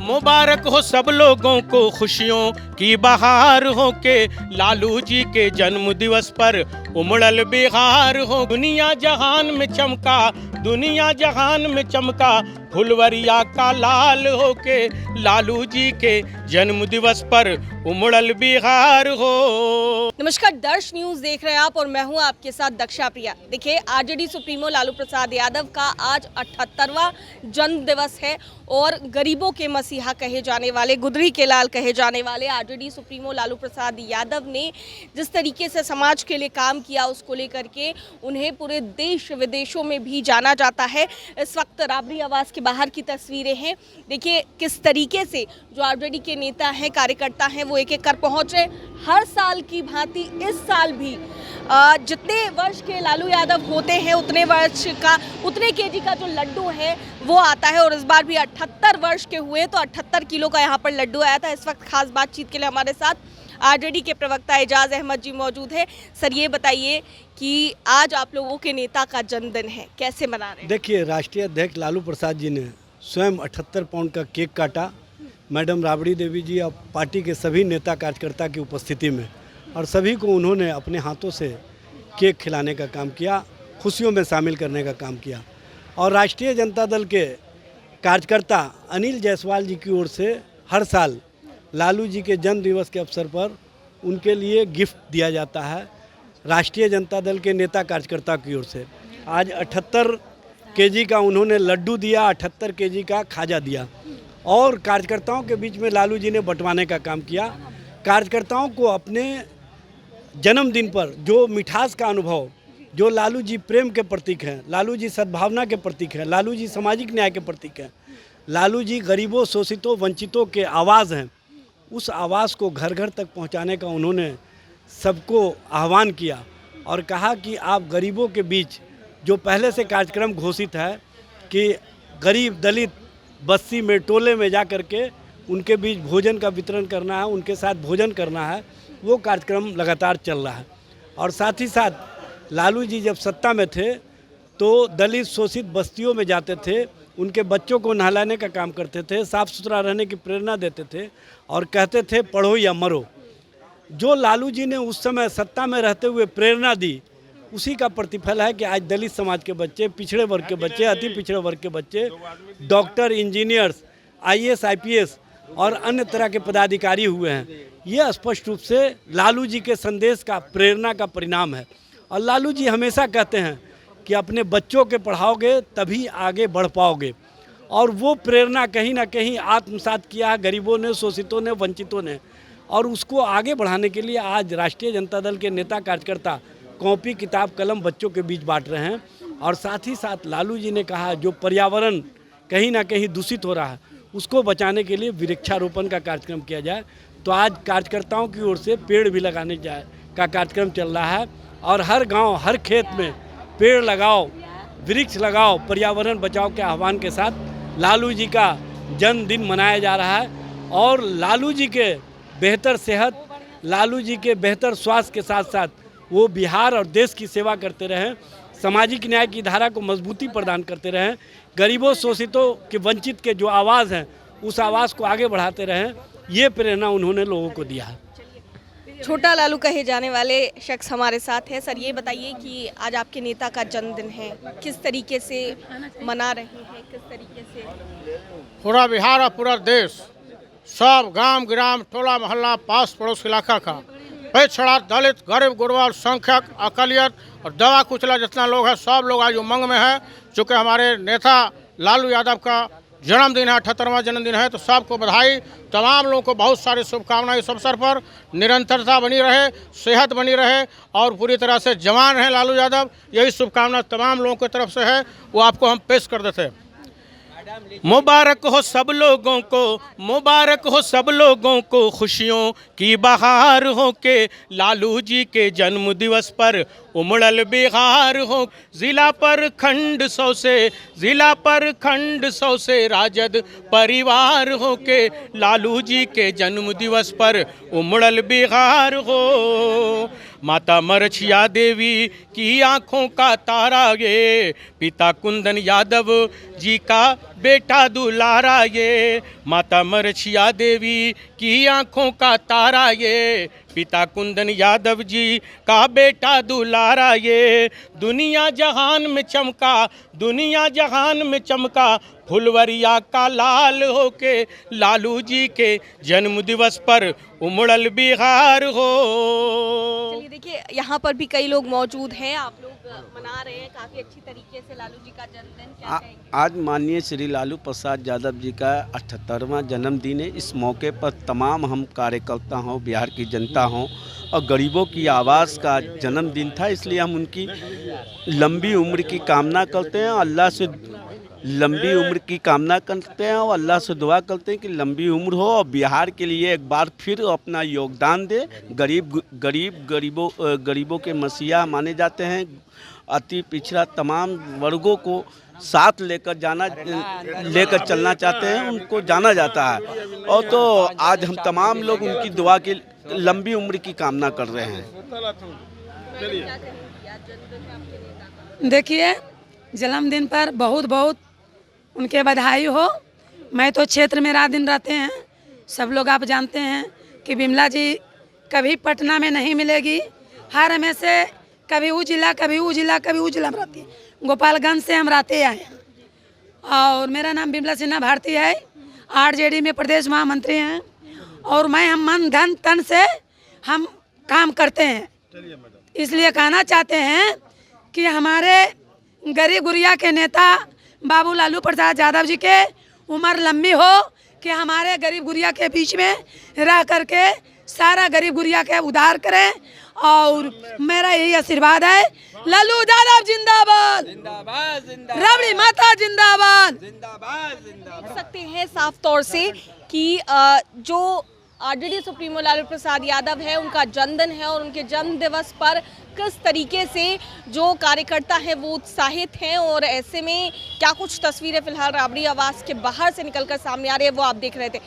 मुबारक हो सब लोगों को खुशियों की बहार हो के लालू जी के जन्म दिवस पर उमड़ल बिहार हो। दुनिया जहान में चमका, दुनिया जहान में चमका फुलवरिया का लाल हो के लालू जी के जन्म दिवस पर उमड़ल बिहार हो। नमस्कार, दर्श न्यूज़ देख रहे हैं आप और मैं हूं आपके साथ दक्षा प्रिया। देखिए, आरजेडी सुप्रीमो लालू प्रसाद यादव का आज 78वां जन्म दिवस है और गरीबों के मसीहा कहे जाने वाले, गुदरी के लाल कहे जाने वाले आरजेडी सुप्रीमो लालू प्रसाद यादव ने जिस तरीके से समाज के लिए काम किया, उसको लेकर के उन्हें पूरे देश विदेशों में भी जाना जाता है। इस वक्त राबड़ी आवास के बाहर की तस्वीरें हैं। देखिए किस तरीके से जो आरजेडी के नेता हैं, कार्यकर्ता हैं, वो एक एक कर पहुंचे। हर साल की भांति इस साल भी जितने वर्ष के लालू यादव होते हैं उतने केजी का जो लड्डू है वो आता है और इस बार भी 78 वर्ष के हुए तो 78 किलो का यहाँ पर लड्डू आया था। इस वक्त खास बातचीत के लिए हमारे साथ आरजेडी के प्रवक्ता एजाज अहमद जी मौजूद है। सर, ये बताइए कि आज आप लोगों के नेता का जन्मदिन है, कैसे मना रहे हैं? देखिए, राष्ट्रीय अध्यक्ष लालू प्रसाद जी ने स्वयं 78 पाउंड का केक काटा, मैडम राबड़ी देवी जी और पार्टी के सभी नेता कार्यकर्ता की उपस्थिति में, और सभी को उन्होंने अपने हाथों से केक खिलाने का काम किया, खुशियों में शामिल करने का काम किया। और राष्ट्रीय जनता दल के कार्यकर्ता अनिल जायसवाल जी की ओर से हर साल लालू जी के जन्म दिवस के अवसर पर उनके लिए गिफ्ट दिया जाता है राष्ट्रीय जनता दल के नेता कार्यकर्ता की ओर से। आज 78 केजी का उन्होंने लड्डू दिया, 78 केजी का खाजा दिया और कार्यकर्ताओं के बीच में लालू जी ने बंटवाने का काम किया। कार्यकर्ताओं को अपने जन्मदिन पर जो मिठास का अनुभव, जो लालू जी प्रेम के प्रतीक हैं, लालू जी सद्भावना के प्रतीक हैं, लालू जी सामाजिक न्याय के प्रतीक हैं, लालू जी गरीबों, शोषितों, वंचितों के आवाज़ हैं, उस आवाज़ को घर घर तक पहुंचाने का उन्होंने सबको आह्वान किया और कहा कि आप गरीबों के बीच जो पहले से कार्यक्रम घोषित है कि गरीब दलित बस्ती में, टोले में जा कर के उनके बीच भोजन का वितरण करना है, उनके साथ भोजन करना है, वो कार्यक्रम लगातार चल रहा है। और साथ ही साथ लालू जी जब सत्ता में थे तो दलित शोषित बस्तियों में जाते थे, उनके बच्चों को नहलाने का काम करते थे, साफ़ सुथरा रहने की प्रेरणा देते थे और कहते थे पढ़ो या मरो। जो लालू जी ने उस समय सत्ता में रहते हुए प्रेरणा दी, उसी का प्रतिफल है कि आज दलित समाज के बच्चे, पिछड़े वर्ग के बच्चे, अति पिछड़े वर्ग के बच्चे डॉक्टर, इंजीनियर्स, IAS, IPS और अन्य तरह के पदाधिकारी हुए हैं। ये स्पष्ट रूप से लालू जी के संदेश का, प्रेरणा का परिणाम है। और लालू जी हमेशा कहते हैं कि अपने बच्चों के पढ़ाओगे तभी आगे बढ़ पाओगे, और वो प्रेरणा कहीं ना कहीं आत्मसात किया है गरीबों ने, शोषितों ने, वंचितों ने, और उसको आगे बढ़ाने के लिए आज राष्ट्रीय जनता दल के नेता कार्यकर्ता कॉपी, किताब, कलम बच्चों के बीच बांट रहे हैं। और साथ ही साथ लालू जी ने कहा जो पर्यावरण कहीं ना कहीं दूषित हो रहा है उसको बचाने के लिए वृक्षारोपण का कार्यक्रम किया जाए। तो आज कार्यकर्ताओं की ओर से पेड़ भी लगाने का कार्यक्रम चल रहा है और हर गांव, हर खेत में पेड़ लगाओ, वृक्ष लगाओ, पर्यावरण बचाओ के आह्वान के साथ लालू जी का जन्मदिन मनाया जा रहा है। और लालू जी के बेहतर सेहत, लालू जी के बेहतर स्वास्थ्य के साथ साथ वो बिहार और देश की सेवा करते रहें, सामाजिक न्याय की धारा को मजबूती प्रदान करते रहें, गरीबों, शोषितों के, वंचित के जो आवाज़ हैं उस आवाज़ को आगे बढ़ाते रहें, ये प्रेरणा उन्होंने लोगों को दिया है। छोटा लालू कहे जाने वाले शख्स हमारे साथ हैं। सर, ये बताइए कि आज आपके नेता का जन्मदिन है, किस तरीके से मना रहे हैं, किस तरीके से? पूरा बिहार और पूरा देश, सब गांव ग्राम, टोला मोहल्ला, पास पड़ोस इलाका का पिछड़ा, दलित, गरीब, गुरबा, अल्पसंख्यक, अकलियत और दवा कुचला जितना लोग हैं, सब लोग आज उमंग में है। चूँकि हमारे नेता लालू यादव का जन्मदिन है, 78वां जन्मदिन है, तो सबको बधाई। तमाम लोगों को बहुत सारी शुभकामनाएं इस अवसर पर। निरंतरता बनी रहे, सेहत बनी रहे और पूरी तरह से जवान रहे लालू यादव, यही शुभकामना तमाम लोगों की तरफ से है, वो आपको हम पेश कर देते हैं। मुबारक हो सब लोगों को, मुबारक हो सब लोगों को खुशियों की बहार हो के लालू जी के जन्म दिवस पर उमड़ल बिहार हो। जिला पर खंड 100 से, जिला पर खंड 100 से राजद परिवार हो के लालू जी के जन्म दिवस पर उमड़ल बिहार हो। माता मरछिया देवी की आंखों का तारा ये, पिता कुंदन यादव जी का बेटा दुलारा ये, माता मरछिया देवी की आंखों का तारा ये, पिता कुंदन यादव जी का बेटा दुलारा ये। दुनिया जहान में चमका, दुनिया जहान में चमका, फुलवरिया का लाल होके लालू जी के जन्म दिवस पर उमड़ल बिहार हो। चलिए देखिए, यहाँ पर भी कई लोग मौजूद हैं, आप लोग मना रहे हैं काफ़ी अच्छी तरीके से लालू जी का जन्मदिन, क्या कहेंगे? आज माननीय श्री लालू प्रसाद यादव जी का 78वां जन्मदिन है। इस मौके पर तमाम हम कार्यकर्ता हों, बिहार की जनता हों और गरीबों की आवाज़ का जन्मदिन था, इसलिए हम उनकी लंबी उम्र की कामना करते हैं। अल्लाह से लंबी उम्र की कामना करते हैं और अल्लाह से दुआ करते हैं कि लंबी उम्र हो और बिहार के लिए एक बार फिर अपना योगदान दे। गरीबों के मसीहा माने जाते हैं। अति पिछड़ा तमाम वर्गों को साथ लेकर चलना चाहते हैं, उनको जाना जाता है। और तो आज हम तमाम लोग उनकी दुआ की लंबी उम्र की कामना कर रहे हैं। देखिए, जन्मदिन पर बहुत बहुत उनके बधाई हो। मैं तो क्षेत्र में रात दिन रहते हैं, सब लोग आप जानते हैं कि बिमला जी कभी पटना में नहीं मिलेगी। हर हमेशा कभी वो जिला कभी वो जिला कभी वो जिला में रहती है। गोपालगंज से हम रहते आए हैं और मेरा नाम बिमला सिन्हा भारती है, आरजेडी में प्रदेश महामंत्री हैं और हम मन धन तन से हम काम करते हैं। इसलिए कहना चाहते हैं कि हमारे गरीब गुरिया के नेता बाबू लालू प्रसाद यादव जी के उम्र लंबी हो कि हमारे गरीब गुरिया के बीच में रह करके सारा गरीब गुरिया के उद्धार करें। और मेरा यही आशीर्वाद है, लालू यादव जिंदाबाद, राबड़ी माता जिंदाबाद। कह सकते हैं साफ तौर से कि जो आरजेडी सुप्रीमो लालू प्रसाद यादव है, उनका जन्मदिन है और उनके जन्म दिवस पर किस तरीके से जो कार्यकर्ता हैं वो उत्साहित हैं। और ऐसे में क्या कुछ तस्वीरें फिलहाल राबड़ी आवास के बाहर से निकलकर सामने आ रही है वो आप देख रहे थे।